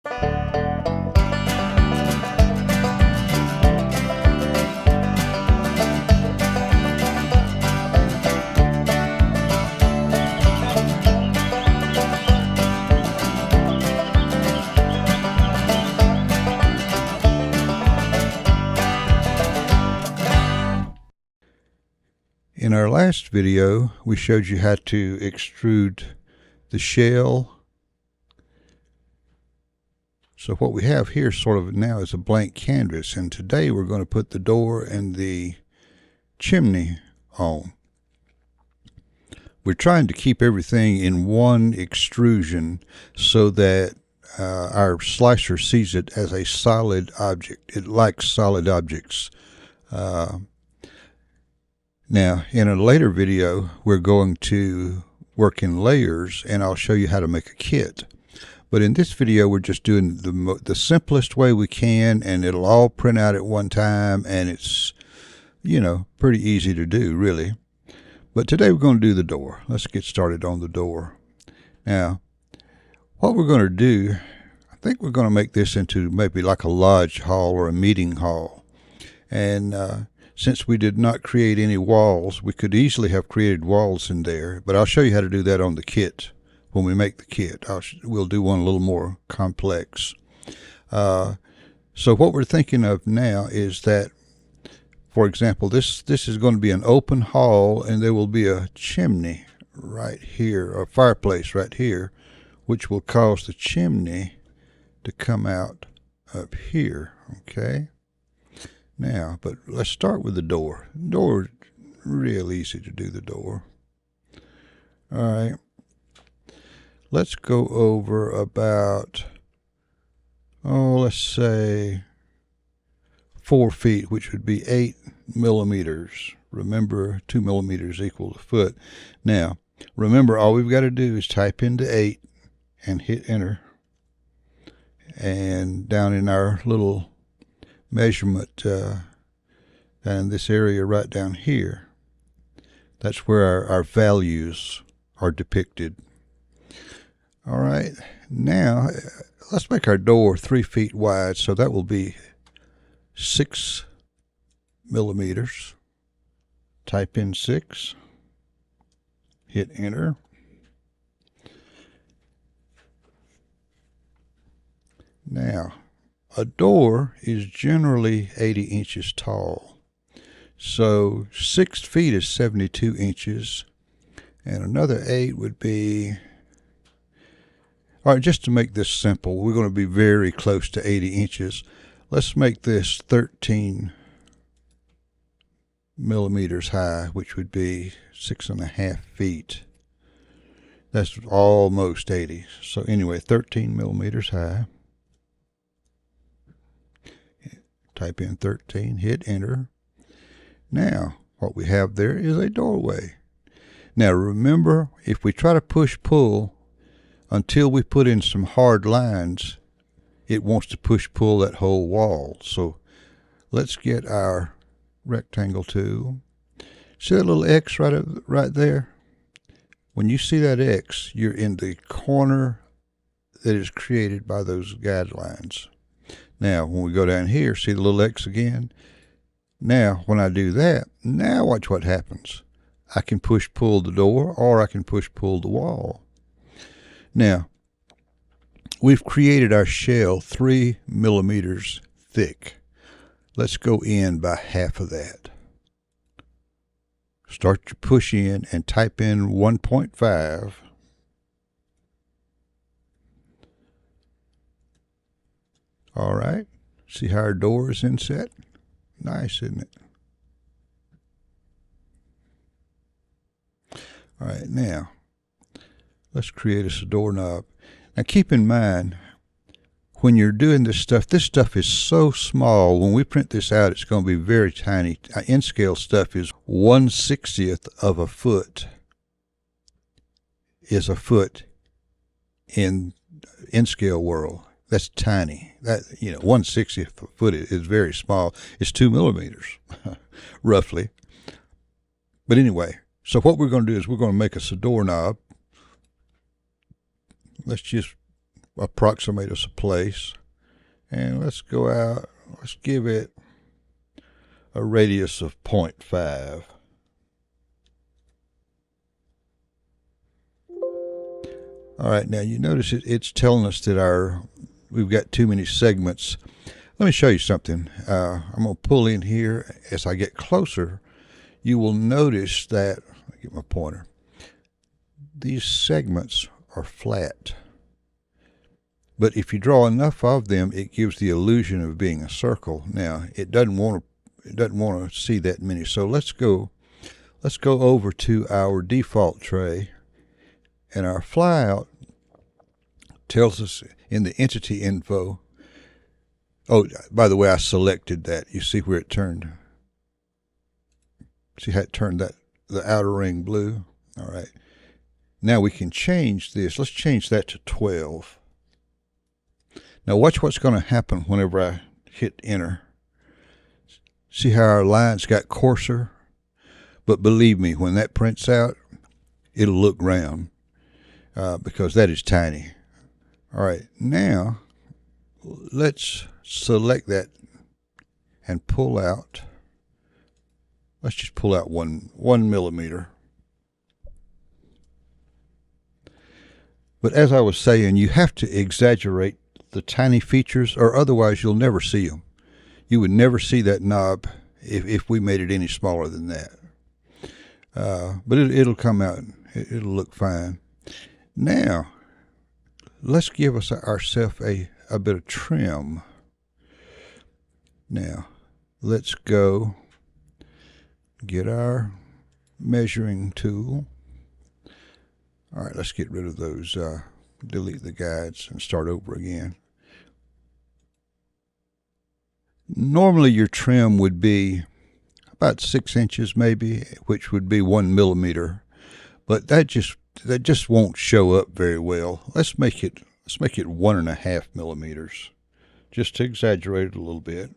In our last video, we showed you how to extrude the shell. So what we have here sort of now is a blank canvas, and today we're going to put the door and the chimney on. We're trying to keep everything in one extrusion so that our slicer sees it as a solid object. It likes solid objects. Now, in a later video, we're going to work in layers, and I'll show you how to make a kit. But in this video, we're just doing the simplest way we can, and it'll all print out at one time, and it's, you know, pretty easy to do, really. But today we're going to do the door. Let's get started on the door. Now, what we're going to do, I think we're going to make this into maybe like a lodge hall or a meeting hall. And since we did not create any walls, we could easily have created walls in there, but I'll show you how to do that on the kit. When we make the kit, we'll do one a little more complex. So what we're thinking of now is that, for example, this is going to be an open hall, and there will be a chimney right here, a fireplace right here, which will cause the chimney to come out up here, okay? Now, but let's start with the door. The door is real easy to do the door. All right. Let's go over about, let's say 4 feet, which would be 8 millimeters. Remember, 2 millimeters equals a foot. Now, remember, all we've got to do is type into 8 and hit enter. And down in our little measurement down in this area right down here, that's where our values are depicted. All right, now let's make our door 3 feet wide, so that will be 6 millimeters. Type in 6, hit enter. Now, a door is generally 80 inches tall. So 6 feet is 72 inches. And another 8 would be... All right, just to make this simple, we're going to be very close to 80 inches. Let's make this 13 millimeters high, which would be 6.5 feet. That's almost 80. So anyway, 13 millimeters high. Type in 13, hit enter. Now, what we have there is a doorway. Now remember, if we try to push-pull until we put in some hard lines, it wants to push-pull that whole wall. So let's get our rectangle tool. See that little X right there? When you see that X, you're in the corner that is created by those guidelines. Now, when we go down here, see the little X again? Now, when I do that, now watch what happens. I can push-pull the door, or I can push-pull the wall. Now, we've created our shell 3 millimeters thick. Let's go in by half of that. Start your push in and type in 1.5. All right, see how our door is inset? Nice, isn't it? All right, now, let's create us a doorknob. Now keep in mind, when you're doing this stuff is so small. When we print this out, it's going to be very tiny. In-scale stuff is 1/60th of a foot is a foot in in-scale world. That's tiny. That, 1/60th of a foot is very small. It's 2 millimeters, roughly. But anyway, so what we're going to do is we're going to make us a doorknob. Let's just approximate us a place. And let's go out, let's give it a radius of 0.5. All right, now you notice it's telling us that we've got too many segments. Let me show you something. I'm going to pull in here. As I get closer, you will notice that, let me get my pointer, these segments are flat. But if you draw enough of them, it gives the illusion of being a circle. Now, it doesn't want to see that many. So let's go over to our default tray. And our flyout tells us in the entity info. Oh, by the way, I selected that. You see where it turned? See how it turned the outer ring blue? All right. Now we can change this. Let's change that to 12. Now watch what's going to happen whenever I hit enter. See how our lines got coarser? But believe me, when that prints out, it'll look round. Because that is tiny. All right, now let's select that and pull out. Let's just pull out one millimeter. But as I was saying, you have to exaggerate the tiny features, or otherwise you'll never see them. You would never see that knob if we made it any smaller than that. But it'll come out. It'll look fine. Now, let's give ourselves a bit of trim. Now, let's go get our measuring tool. All right, let's get rid of those, delete the guides and start over again. Normally your trim would be about 6 inches maybe, which would be 1 millimeter, but that just won't show up very well. Let's make it 1.5 millimeters, just to exaggerate it a little bit,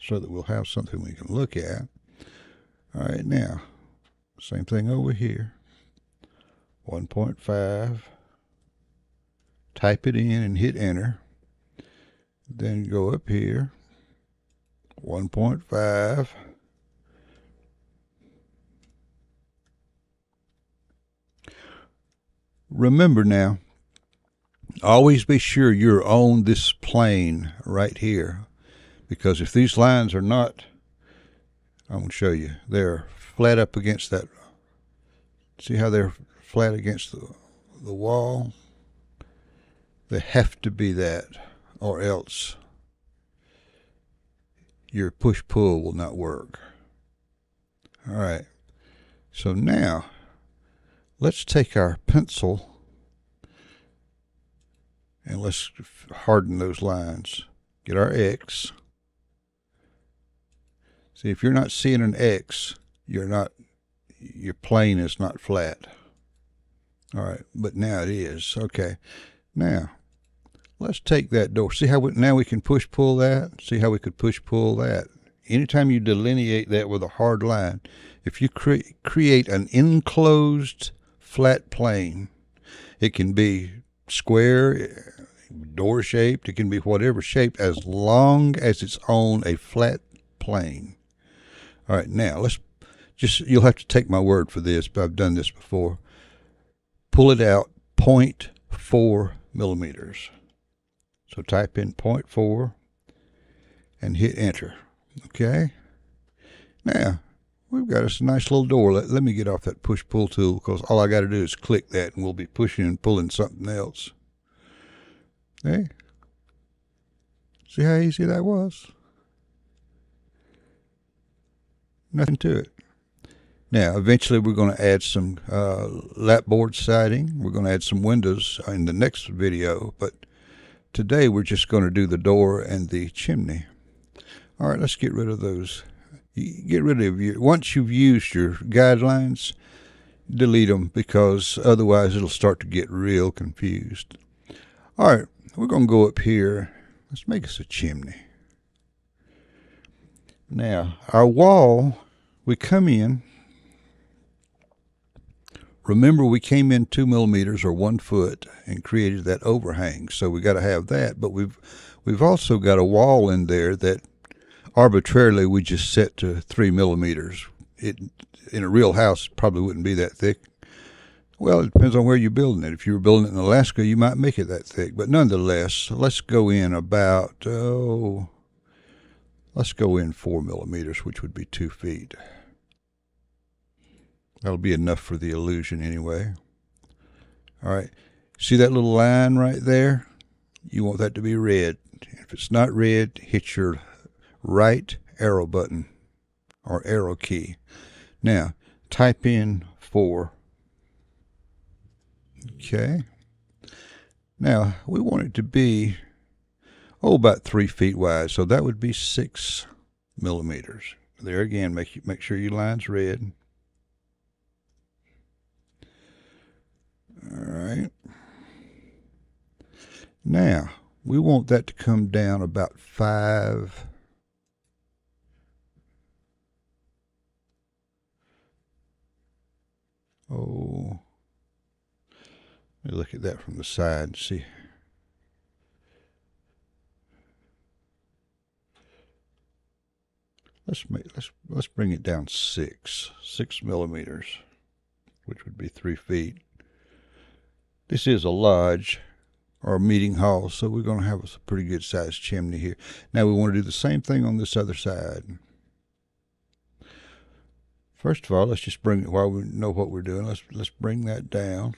so that we'll have something we can look at. All right, now same thing over here. 1.5. Type it in and hit enter. Then go up here. 1.5. Remember now, always be sure you're on this plane right here, because if these lines are not, I'm going to show you, they're flat up against that. See how they're flat against the wall? They have to be that, or else your push-pull will not work. All right, so now let's take our pencil and let's harden those lines. Get our X. See, if you're not seeing an X, your plane is not flat. All right, but now it is. Okay, now let's take that door. See how now we can push-pull that? See how we could push-pull that? Anytime you delineate that with a hard line, if you create an enclosed flat plane, it can be square, door shaped, it can be whatever shape, as long as it's on a flat plane. All right, now you'll have to take my word for this, but I've done this before. Pull it out 0.4 millimeters. So type in 0.4 and hit enter. Okay. Now, we've got us a nice little door. Let me get off that push-pull tool, because all I got to do is click that and we'll be pushing and pulling something else. Hey, see how easy that was? Nothing to it. Now, eventually we're going to add some lapboard siding. We're going to add some windows in the next video, but today we're just going to do the door and the chimney. All right, let's get rid of those. Get rid of once you've used your guidelines, delete them, because otherwise it'll start to get real confused. All right, we're going to go up here. Let's make us a chimney. Now, our wall, we come in Remember, we came in 2 millimeters or 1 foot and created that overhang, so we got to have that. But we've also got a wall in there that arbitrarily we just set to 3 millimeters. It in a real house probably wouldn't be that thick. Well, it depends on where you're building it. If you were building it in Alaska, you might make it that thick. But nonetheless, let's go in about let's go in 4 millimeters, which would be 2 feet. That'll be enough for the illusion anyway. All right. See that little line right there? You want that to be red. If it's not red, hit your right arrow button or arrow key. Now, type in 4. Okay. Now, we want it to be, about 3 feet wide. So that would be 6 millimeters. There again, make sure your line's red. All right. Now, we want that to come down about 5. Oh, let me look at that from the side and see. Let's bring it down 6 millimeters, which would be 3 feet. This is a lodge or a meeting hall, so we're going to have a pretty good sized chimney here. Now we want to do the same thing on this other side. First of all, let's just bring it while we know what we're doing. Let's bring that down.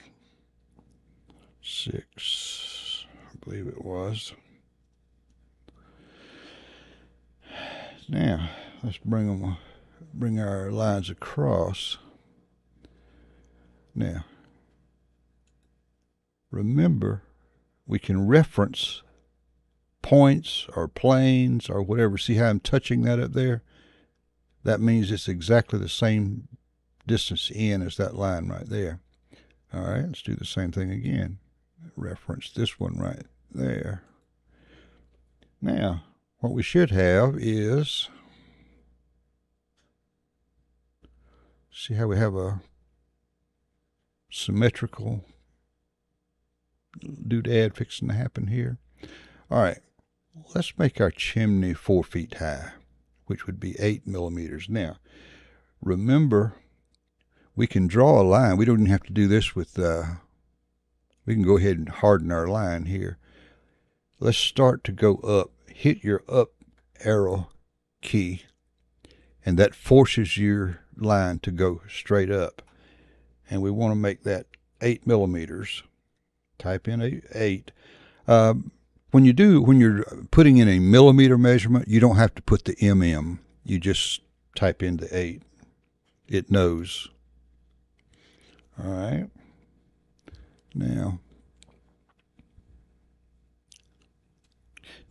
6, I believe it was. Now let's bring our lines across. Now, remember, we can reference points or planes or whatever. See how I'm touching that up there? That means it's exactly the same distance in as that line right there. All right, let's do the same thing again. Reference this one right there. Now, what we should have is, see how we have a symmetrical doodad fixing to happen here. All right, let's make our chimney 4 feet high, which would be 8 millimeters. Now, remember, we can draw a line. We don't even have to do this with, we can go ahead and harden our line here. Let's start to go up. Hit your up arrow key, and that forces your line to go straight up. And we want to make that 8 millimeters. Type in 8. When you're putting in a millimeter measurement, you don't have to put the mm. You just type in the 8. It knows. All right.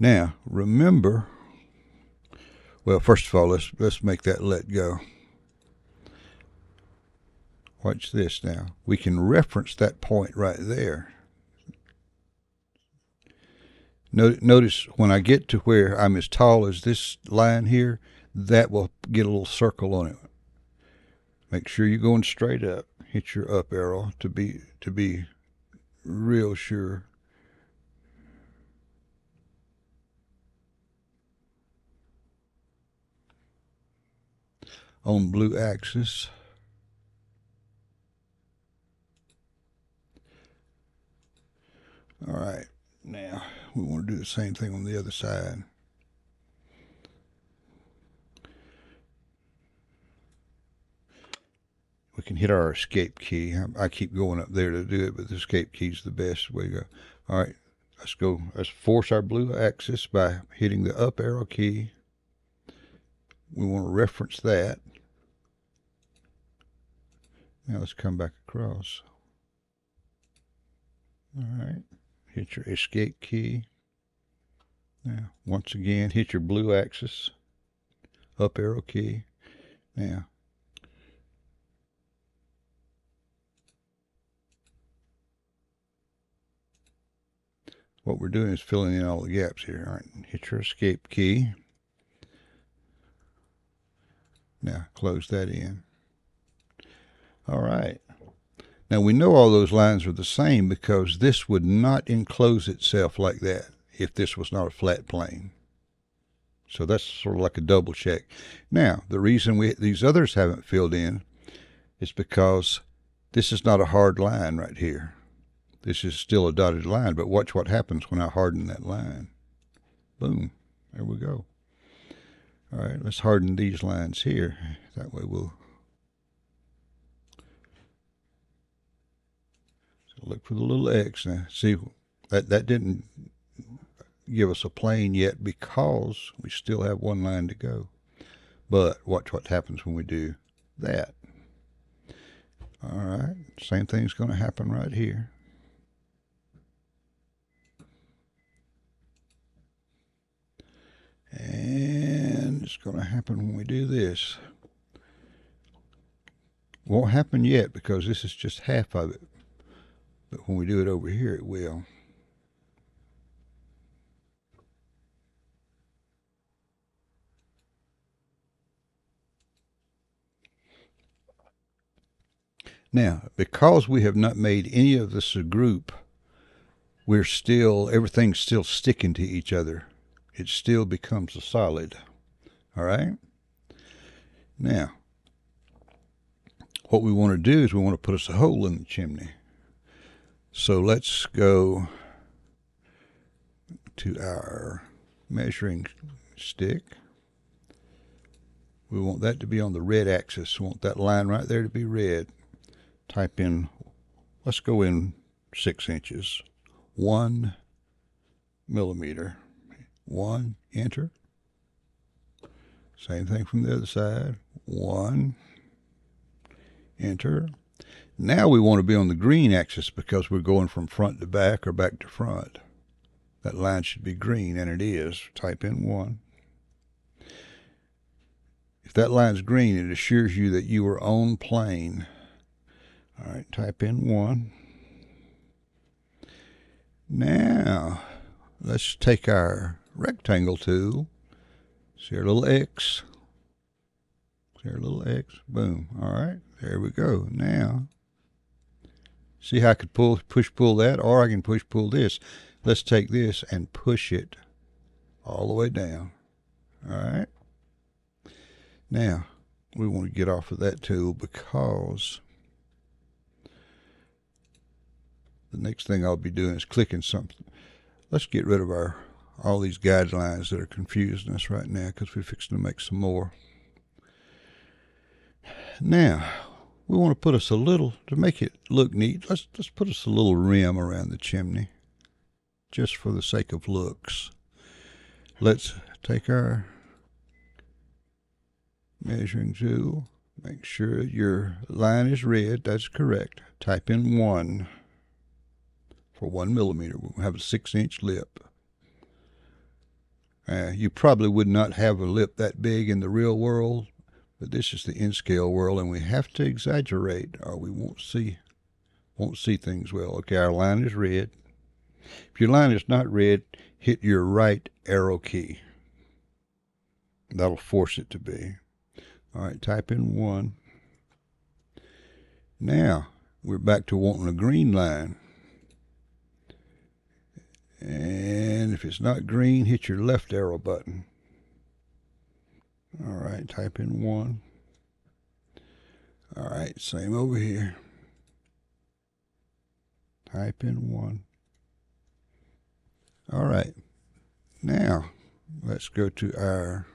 Now remember. Well, first of all, let's make that let go. Watch this now. We can reference that point right there. Notice when I get to where I'm as tall as this line here, that will get a little circle on it. Make sure you're going straight up. Hit your up arrow to be real sure. On blue axis. All right, now we want to do the same thing on the other side. We can hit our escape key. I keep going up there to do it, but the escape key is the best way to go. All right, let's go. Let's force our blue axis by hitting the up arrow key. We want to reference that. Now let's come back across. All right, hit your escape key. Now, once again, hit your blue axis, up arrow key. Now, what we're doing is filling in all the gaps here. All right, hit your escape key. Now, close that in. All right. Now we know all those lines are the same because this would not enclose itself like that if this was not a flat plane. So that's sort of like a double check. Now, the reason these others haven't filled in is because this is not a hard line right here. This is still a dotted line, but watch what happens when I harden that line. Boom, there we go. All right, let's harden these lines here. That way we'll look for the little X now. See, that didn't give us a plane yet because we still have one line to go. But watch what happens when we do that. All right, same thing's going to happen right here. And it's going to happen when we do this. Won't happen yet because this is just half of it. But when we do it over here, it will. Now, because we have not made any of this a group, everything's still sticking to each other. It still becomes a solid. All right? Now, what we want to do is we want to put us a hole in the chimney. So let's go to our measuring stick. We want that to be on the red axis. We want that line right there to be red. Type in, let's go in 6 inches. 1 millimeter. 1, enter. Same thing from the other side. 1, enter. Now we want to be on the green axis because we're going from front to back or back to front. That line should be green, and it is. Type in 1. If that line's green, it assures you that you are on plane. All right, type in 1. Now, let's take our rectangle tool. See our little X? See our little X? Boom. All right, there we go. Now, see how I could push-pull that, or I can push-pull this. Let's take this and push it all the way down. All right. Now, we want to get off of that tool because the next thing I'll be doing is clicking something. Let's get rid of all these guidelines that are confusing us right now because we're fixing to make some more. Now, we want to put us a little, to make it look neat, let's put us a little rim around the chimney just for the sake of looks. Let's take our measuring tool, make sure your line is red, that's correct. Type in 1. For 1 millimeter, we'll have a 6-inch lip. You probably would not have a lip that big in the real world, but this is the in-scale world, and we have to exaggerate, or we won't see things well. Okay, our line is red. If your line is not red, hit your right arrow key. That'll force it to be. All right, type in 1. Now we're back to wanting a green line. And if it's not green, hit your left arrow button. All right, type in 1. All right, same over here. Type in 1. All right, now let's go to our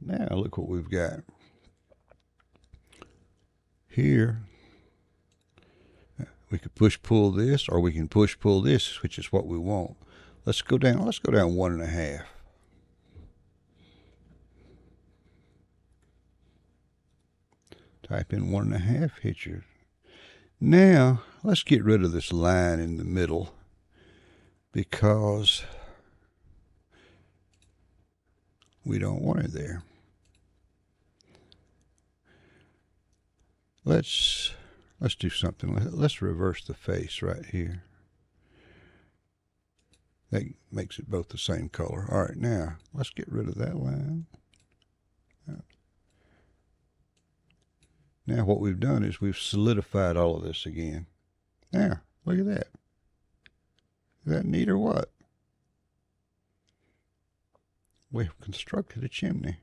now look what we've got. Here, we could push-pull this, or we can push-pull this, which is what we want. Let's go down 1.5. Type in 1.5, hit your. Now, let's get rid of this line in the middle because we don't want it there. Let's do something. Let's reverse the face right here. That makes it both the same color. All right, now let's get rid of that line. Now what we've done is we've solidified all of this again. Now, look at that. Is that neat or what? We've constructed a chimney.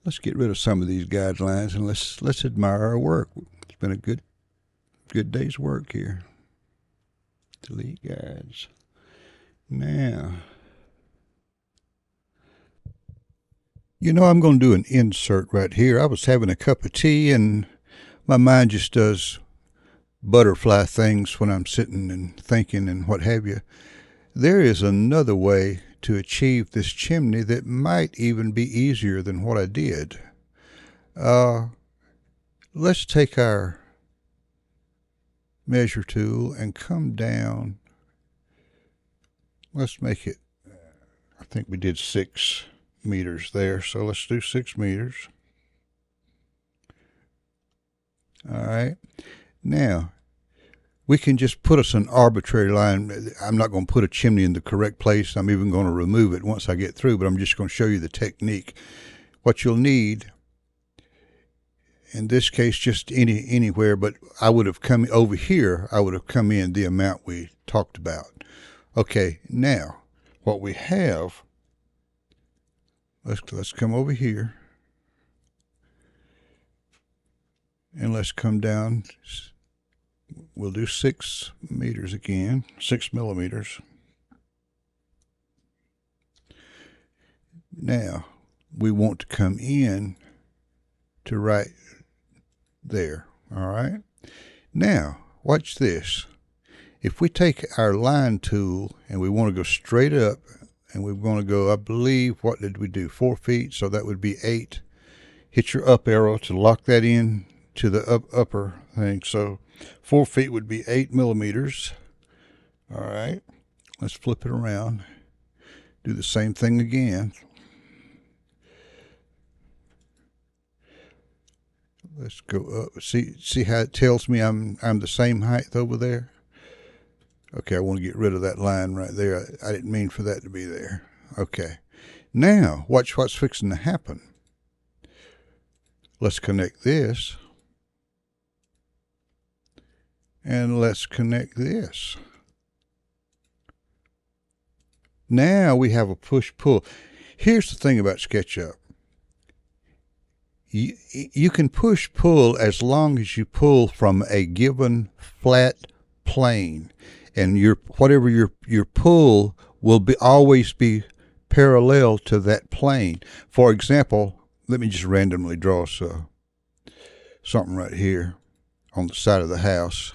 Let's get rid of some of these guidelines and let's admire our work. It's been a good day's work here. Delete guides. Now, you know, I'm going to do an insert right here. I was having a cup of tea and my mind just does butterfly things when I'm sitting and thinking and what have you. There is another way to achieve this chimney that might even be easier than what I did. Let's take our measure tool and come down. Let's make it, I think we did 6 meters there, so let's do 6 meters. All right. Now, we can just put us an arbitrary line. I'm not going to put a chimney in the correct place. I'm even going to remove it once I get through, but I'm just going to show you the technique. What you'll need, in this case, just anywhere, but I would have come over here, I would have come in the amount we talked about. Okay, now, what we have, let's come over here, and let's come down. We'll do 6 meters again, 6 millimeters. Now, we want to come in to right there, all right? Now, watch this. If we take our line tool and we want to go straight up, and we want to go, I believe, what did we do? 4 feet, so that would be 8. Hit your up arrow to lock that in to the upper thing. So 4 feet would be 8 millimeters. All right, let's flip it around. Do the same thing again. Let's go up. See how it tells me I'm the same height over there? Okay, I want to get rid of that line right there. I didn't mean for that to be there. Okay. Now, watch what's fixing to happen. Let's connect this. And let's connect this. Now we have a push-pull. Here's the thing about Sketchup. You can push-pull as long as you pull from a given flat plane. And whatever your pull will always be parallel to that plane. For example, let me just randomly draw something right here on the side of the house.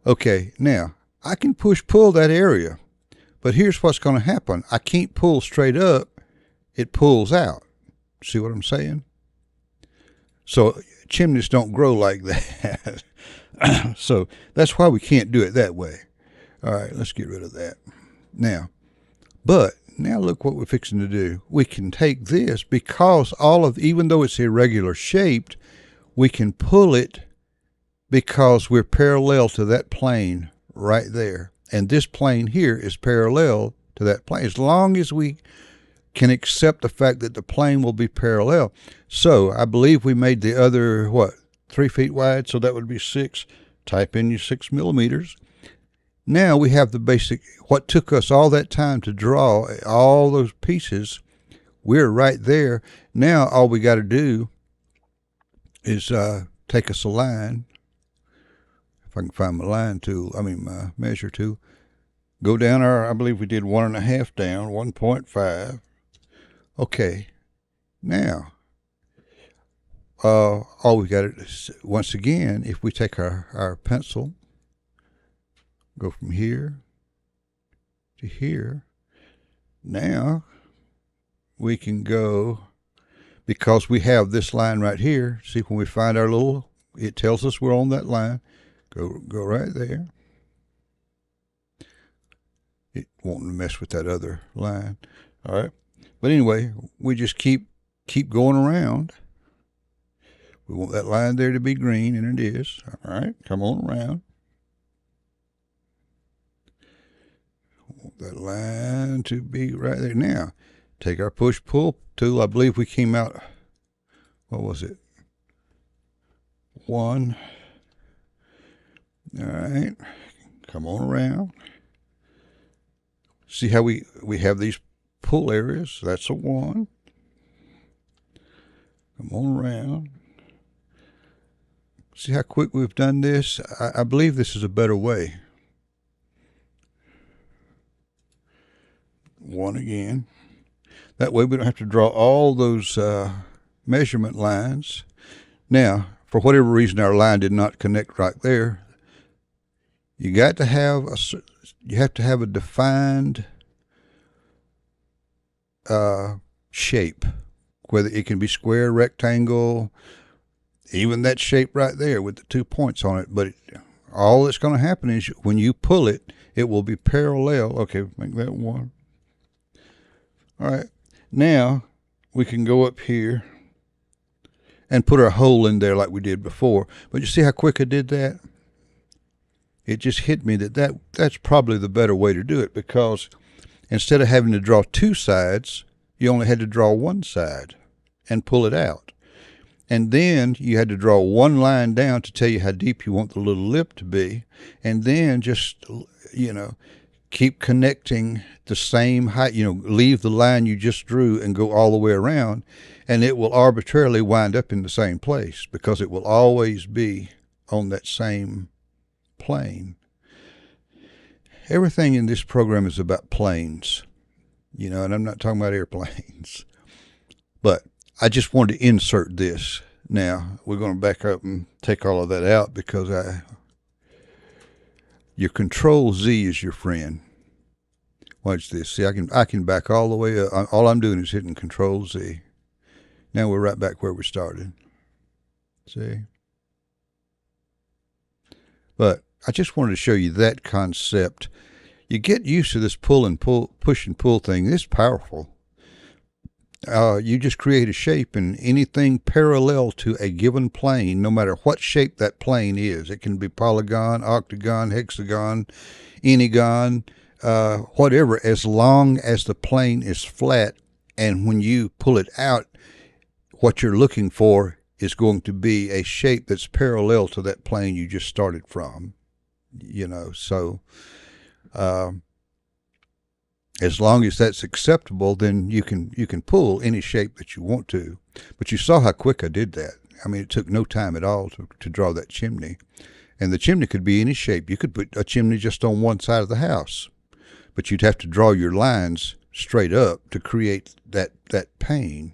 Okay, now, I can push-pull that area, but here's what's going to happen. I can't pull straight up. It pulls out. See what I'm saying? So chimneys don't grow like that. So that's why we can't do it that way. All right, let's get rid of that. Now look what we're fixing to do. We can take this, because even though it's irregular shaped, we can pull it because we're parallel to that plane right there. And this plane here is parallel to that plane, as long as we can accept the fact that the plane will be parallel. So I believe we made the other, 3 feet wide, so that would be 6. Type in your 6 millimeters. Now we have the basic, what took us all that time to draw all those pieces, we're right there. Now all we got to do is take us a line. If I can find my line tool, my measure tool. Go down I believe we did 1.5 down, 1.5. Okay, now, all we got is, once again, if we take our pencil, go from here to here, now we can go, because we have this line right here, see when we find our little, it tells us we're on that line, go right there. It won't mess with that other line, all right? But anyway, we just keep going around. We want that line there to be green, and it is. All right, come on around. We want that line to be right there. Now, Take our push-pull tool. I believe we came out, what was it? 1. All right. Come on around. See how we have these pull areas? That's a 1. Come on around. See how quick we've done this? I believe this is a better way. 1 again. That way we don't have to draw all those measurement lines. Now, for whatever reason our line did not connect right there, you have to have a defined shape, whether it can be square, rectangle, even that shape right there with the 2 points on it. But all that's going to happen is when you pull it, it will be parallel. Okay, make that 1. All right, now we can go up here and put our hole in there like we did before. But you see how quick I did that? It just hit me that's probably the better way to do it, because instead of having to draw 2 sides, you only had to draw 1 side and pull it out. And then you had to draw 1 line down to tell you how deep you want the little lip to be. And then just, keep connecting the same height, leave the line you just drew and go all the way around. And it will arbitrarily wind up in the same place because it will always be on that same plane. Everything in this program is about planes, and I'm not talking about airplanes. But I just wanted to insert this. Now, we're going to back up and take all of that out because your Control Z is your friend. Watch this. See, I can back all the way up. All I'm doing is hitting Control Z. Now we're right back where we started. See? But I just wanted to show you that concept. You get used to this push and pull thing. It's powerful. You just create a shape, and anything parallel to a given plane, no matter what shape that plane is. It can be polygon, octagon, hexagon, anygon, whatever, as long as the plane is flat. And when you pull it out, what you're looking for is going to be a shape that's parallel to that plane you just started from. So as long as that's acceptable, then you can pull any shape that you want to. But you saw how quick I did that. I mean, it took no time at all to draw that chimney. And the chimney could be any shape. You could put a chimney just on one side of the house, but you'd have to draw your lines straight up to create that pane,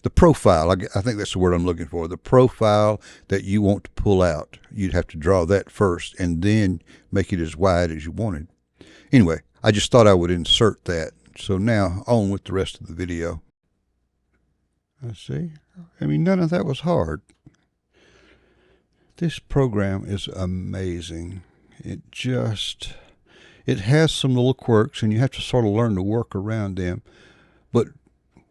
the profile. I think that's the word I'm looking for. The profile that you want to pull out. You'd have to draw that first and then make it as wide as you wanted. Anyway, I just thought I would insert that. So now on with the rest of the video. Let's see. I mean, none of that was hard. This program is amazing. It has some little quirks, and you have to sort of learn to work around them. But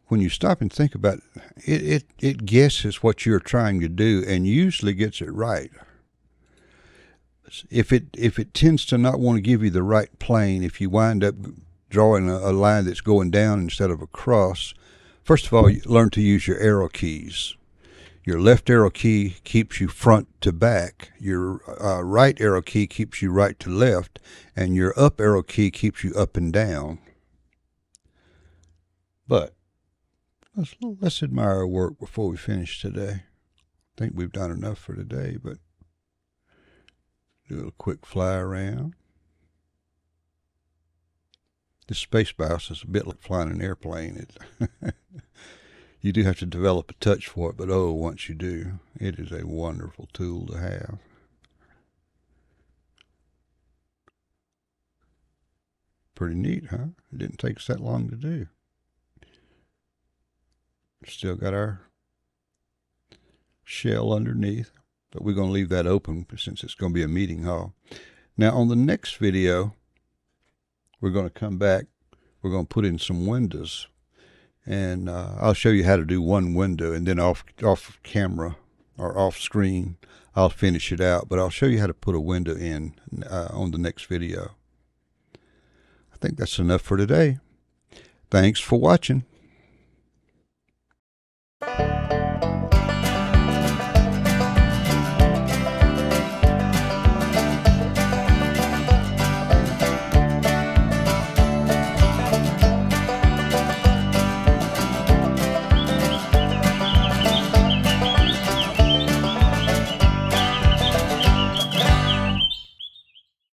when you stop and think about it, it guesses what you're trying to do and usually gets it right. If it tends to not want to give you the right plane, if you wind up drawing a line that's going down instead of across, first of all, you learn to use your arrow keys. Your left arrow key keeps you front to back. Your right arrow key keeps you right to left. And your up arrow key keeps you up and down. But let's admire our work before we finish today. I think we've done enough for today, but do a quick fly around. This space mouse is a bit like flying an airplane. You do have to develop a touch for it, but once you do, it is a wonderful tool to have. Pretty neat, huh? It didn't take us that long to do. Still got our shell underneath, but we're going to leave that open since it's going to be a meeting hall. Now on the next video, we're going to come back. We're going to put in some windows. And I'll show you how to do one window, and then off camera or off screen, I'll finish it out. But I'll show you how to put a window in on the next video. I think that's enough for today. Thanks for watching.